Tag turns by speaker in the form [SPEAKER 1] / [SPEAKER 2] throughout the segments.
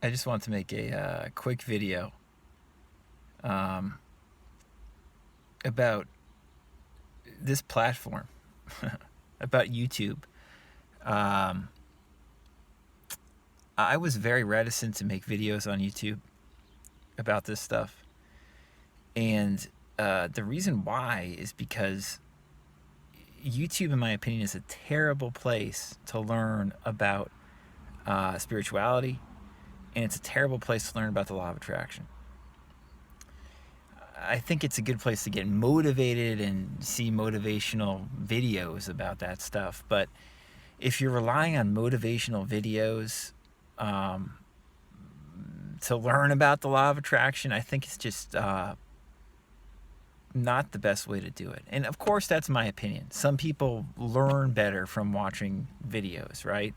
[SPEAKER 1] I just want to make a quick video um, about this platform, about YouTube. Um, I was very reticent to make videos on YouTube about this stuff. And the reason why is because YouTube, in my opinion, is a terrible place to learn about spirituality, and it's a terrible place to learn about the law of attraction. I think it's a good place to get motivated and see motivational videos about that stuff. But if you're relying on motivational videos um, to learn about the law of attraction, I think it's just not the best way to do it. And of course, that's my opinion. Some people learn better from watching videos, right?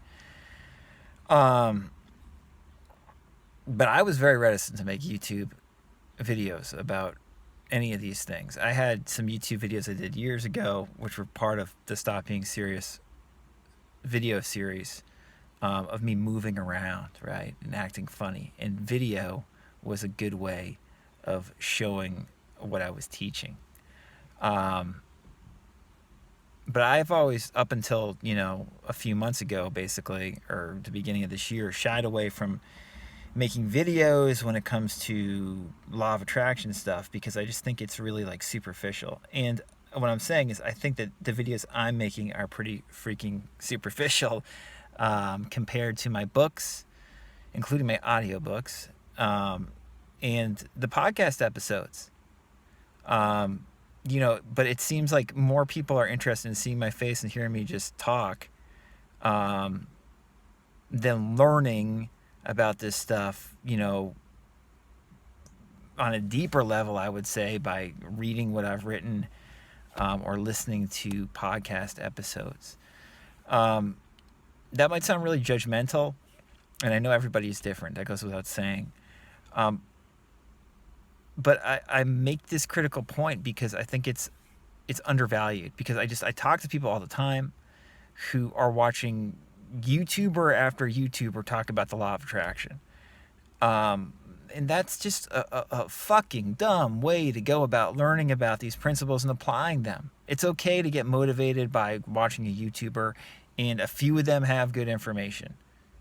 [SPEAKER 1] But I was very reticent to make YouTube videos about any of these things. I had some YouTube videos I did years ago, which were part of the Stop Being Serious video series, of me moving around, right, and acting funny. And video was a good way of showing what I was teaching. But I've always, up until, a few months ago, basically, or the beginning of this year, shied away from making videos when it comes to law of attraction stuff, because I just think it's really like superficial. And what I'm saying is I think that the videos I'm making are pretty freaking superficial compared to my books, including my audiobooks, and the podcast episodes. But it seems like more people are interested in seeing my face and hearing me just talk than learning about this stuff, on a deeper level, I would say, by reading what I've written or listening to podcast episodes. That might sound really judgmental, and I know everybody's different. That goes without saying. But I make this critical point because I think it's undervalued. Because I talk to people all the time who are watching YouTuber after YouTuber talk about the law of attraction. And that's just a fucking dumb way to go about learning about these principles and applying them. It's okay to get motivated by watching a YouTuber, and a few of them have good information.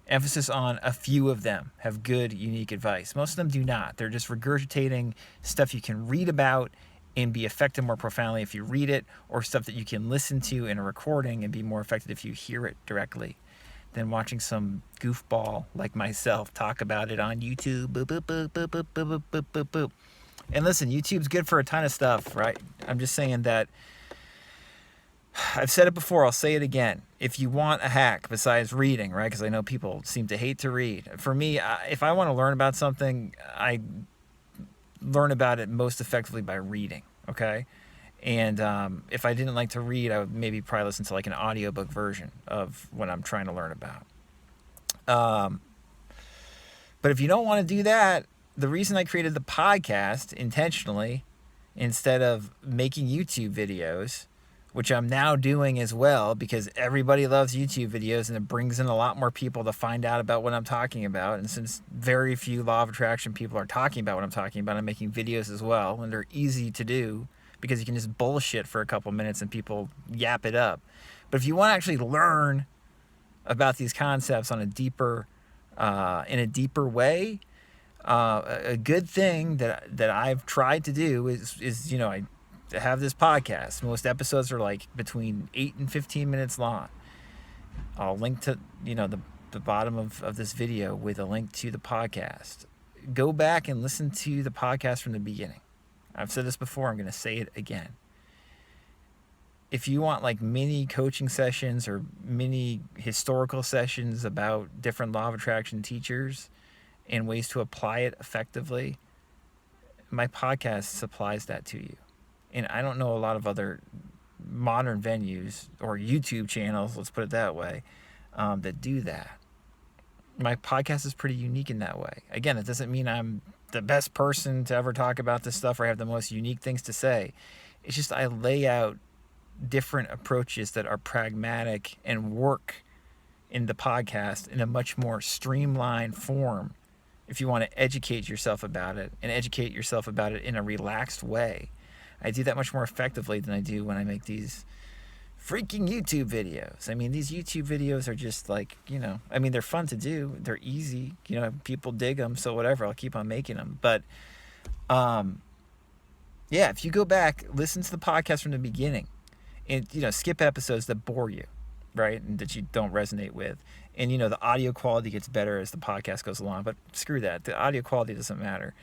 [SPEAKER 1] Emphasis on a few of them have good, unique advice. Most of them do not. They're just regurgitating stuff you can read about and be effective more profoundly if you read it, or stuff that you can listen to in a recording and be more effective if you hear it directly, than watching some goofball like myself talk about it on YouTube. Boop, boop, boop, boop, boop, boop, boop, boop, boop. And listen, YouTube's good for a ton of stuff, right? I'm just saying that, I've said it before, I'll say it again. If you want a hack besides reading, right? Because I know people seem to hate to read. For me, if I want to learn about something, I learn about it most effectively by reading, okay? And if I didn't like to read, I would maybe probably listen to like an audiobook version of what I'm trying to learn about. But if you don't want to do that, the reason I created the podcast intentionally instead of making YouTube videos, which I'm now doing as well, because everybody loves YouTube videos and it brings in a lot more people to find out about what I'm talking about. And since very few law of attraction people are talking about what I'm talking about, I'm making videos as well, and they're easy to do because you can just bullshit for a couple minutes and people yap it up. But if you want to actually learn about these concepts on a deeper, in a deeper way, a good thing that I've tried to do is I have this podcast. Most episodes are like between 8 and 15 minutes long. I'll link to the bottom of this video with a link to the podcast. Go back and listen to the podcast from the beginning. I've said this before, I'm going to say it again. If you want like mini coaching sessions or mini historical sessions about different law of attraction teachers and ways to apply it effectively, my podcast supplies that to you. And I don't know a lot of other modern venues or YouTube channels, let's put it that way, that do that. My podcast is pretty unique in that way. Again, it doesn't mean I'm the best person to ever talk about this stuff or have the most unique things to say. It's just I lay out different approaches that are pragmatic and work in the podcast in a much more streamlined form if you want to educate yourself about it and educate yourself about it in a relaxed way. I do that much more effectively than I do when I make these freaking YouTube videos. I mean, these YouTube videos are just like, I mean, they're fun to do. They're easy. People dig them. So whatever, I'll keep on making them. But, yeah, if you go back, listen to the podcast from the beginning and, skip episodes that bore you, right? And that you don't resonate with. And, the audio quality gets better as the podcast goes along. But screw that. The audio quality doesn't matter.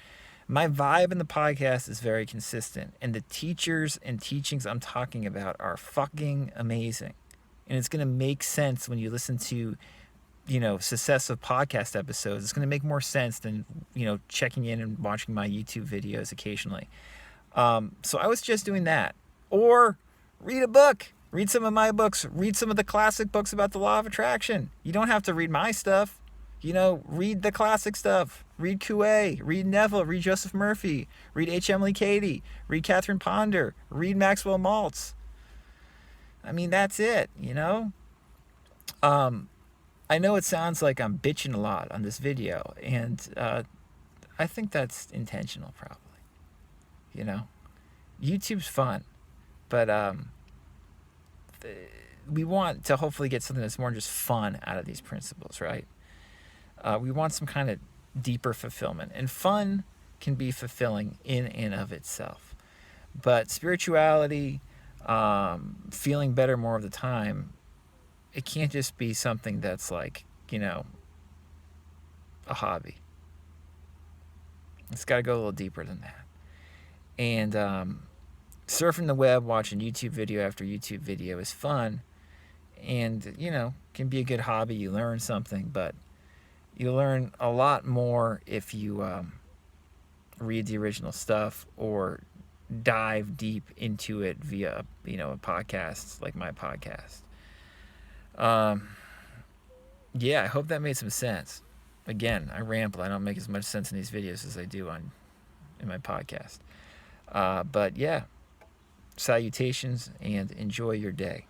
[SPEAKER 1] My vibe in the podcast is very consistent. And the teachers and teachings I'm talking about are fucking amazing. And it's going to make sense when you listen to, successive podcast episodes. It's going to make more sense than, checking in and watching my YouTube videos occasionally. So I was just doing that. Or read a book. Read some of my books. Read some of the classic books about the law of attraction. You don't have to read my stuff. Read the classic stuff. Read Coué. Read Neville. Read Joseph Murphy. Read H. Emily Cady. Read Catherine Ponder. Read Maxwell Maltz. I mean, that's it, I know it sounds like I'm bitching a lot on this video, and I think that's intentional, probably. YouTube's fun, but we want to hopefully get something that's more than just fun out of these principles, right? We want some kind of deeper fulfillment, and fun can be fulfilling in and of itself. But spirituality, feeling better more of the time, it can't just be something that's like, a hobby. It's got to go a little deeper than that. And surfing the web, watching YouTube video after YouTube video is fun, and, can be a good hobby. You learn something, but you learn a lot more if you read the original stuff or dive deep into it via, a podcast like my podcast. Yeah, I hope that made some sense. Again, I ramble. I don't make as much sense in these videos as I do in my podcast. But yeah, salutations and enjoy your day.